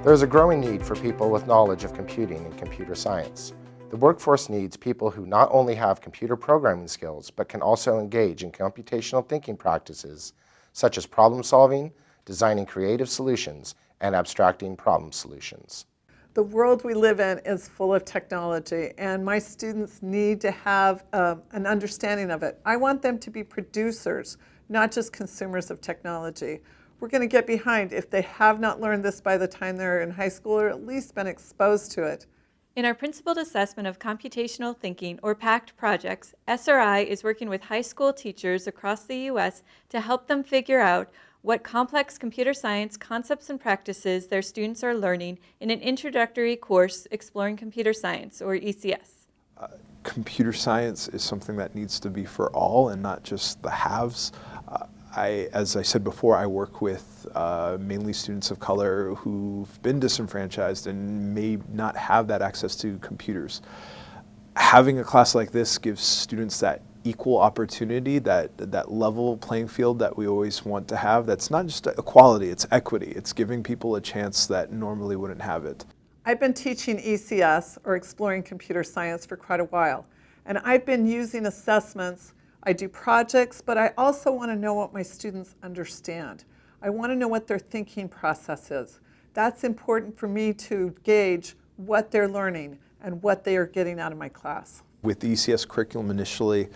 There is a growing need for people with knowledge of computing and computer science. The workforce needs people who not only have computer programming skills, but can also engage in computational thinking practices such as problem solving, designing creative solutions, and abstracting problem solutions. The world we live in is full of technology, and my students need to have an understanding of it. I want them to be producers, not just consumers of technology. We're going to get behind if they have not learned this by the time they're in high school or at least been exposed to it. In our Principled Assessment of Computational Thinking, or PACT projects, SRI is working with high school teachers across the U.S. to help them figure out what complex computer science concepts and practices their students are learning in an introductory course exploring computer science, or ECS. Computer science is something that needs to be for all and not just the haves. As I said before, I work with mainly students of color who've been disenfranchised and may not have that access to computers. Having a class like this gives students that equal opportunity, that level playing field that we always want to have. That's not just equality, it's equity. It's giving people a chance that normally wouldn't have it. I've been teaching ECS, or Exploring Computer Science, for quite a while, and I've been using assessments. I do projects, but I also want to know what my students understand. I want to know what their thinking process is. That's important for me to gauge what they're learning and what they are getting out of my class. With the ECS curriculum initially,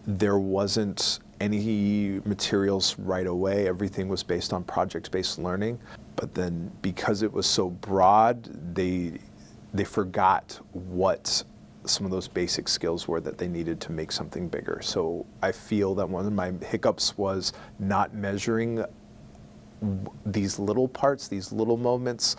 there wasn't any materials right away. Everything was based on project-based learning. But then because it was so broad, they forgot what some of those basic skills were that they needed to make something bigger. So I feel that one of my hiccups was not measuring these little parts, these little moments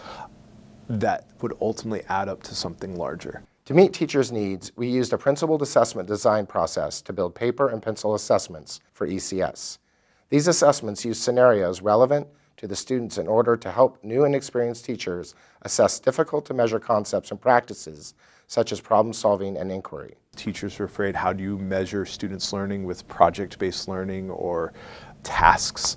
that would ultimately add up to something larger. To meet teachers' needs, we used a principled assessment design process to build paper and pencil assessments for ECS. These assessments use scenarios relevant to the students in order to help new and experienced teachers assess difficult-to-measure concepts and practices such as problem solving and inquiry. Teachers are afraid, how do you measure students' learning with project-based learning or tasks?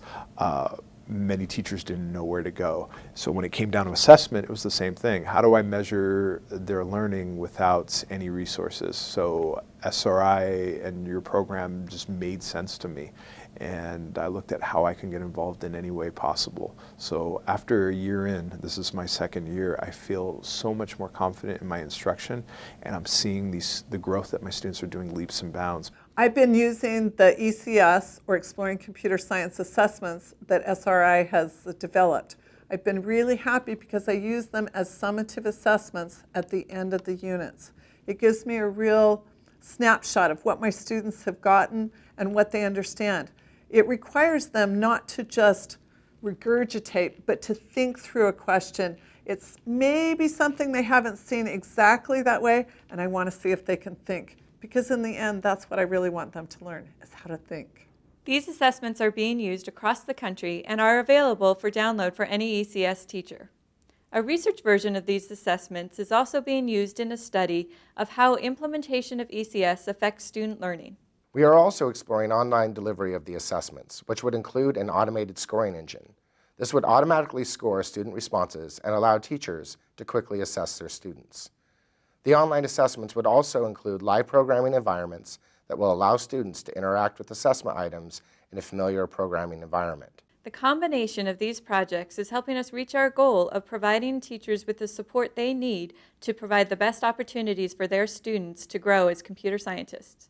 Many teachers didn't know where to go. So when it came down to assessment, it was the same thing. How do I measure their learning without any resources? So SRI and your program just made sense to me. And I looked at how I can get involved in any way possible. So after a year in, this is my second year, I feel so much more confident in my instruction, and I'm seeing the growth that my students are doing leaps and bounds. I've been using the ECS, or Exploring Computer Science assessments, that SRI has developed. I've been really happy because I use them as summative assessments at the end of the units. It gives me a real snapshot of what my students have gotten and what they understand. It requires them not to just regurgitate, but to think through a question. It's maybe something they haven't seen exactly that way, and I want to see if they can think. Because in the end, that's what I really want them to learn, is how to think. These assessments are being used across the country and are available for download for any ECS teacher. A research version of these assessments is also being used in a study of how implementation of ECS affects student learning. We are also exploring online delivery of the assessments, which would include an automated scoring engine. This would automatically score student responses and allow teachers to quickly assess their students. The online assessments would also include live programming environments that will allow students to interact with assessment items in a familiar programming environment. The combination of these projects is helping us reach our goal of providing teachers with the support they need to provide the best opportunities for their students to grow as computer scientists.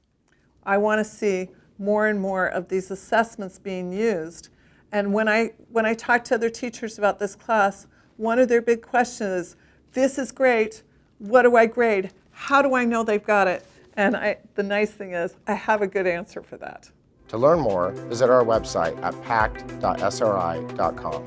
I want to see more and more of these assessments being used. And when I talk to other teachers about this class, one of their big questions is, this is great, what do I grade? How do I know they've got it? And the nice thing is, I have a good answer for that. To learn more, visit our website at pact.sri.com.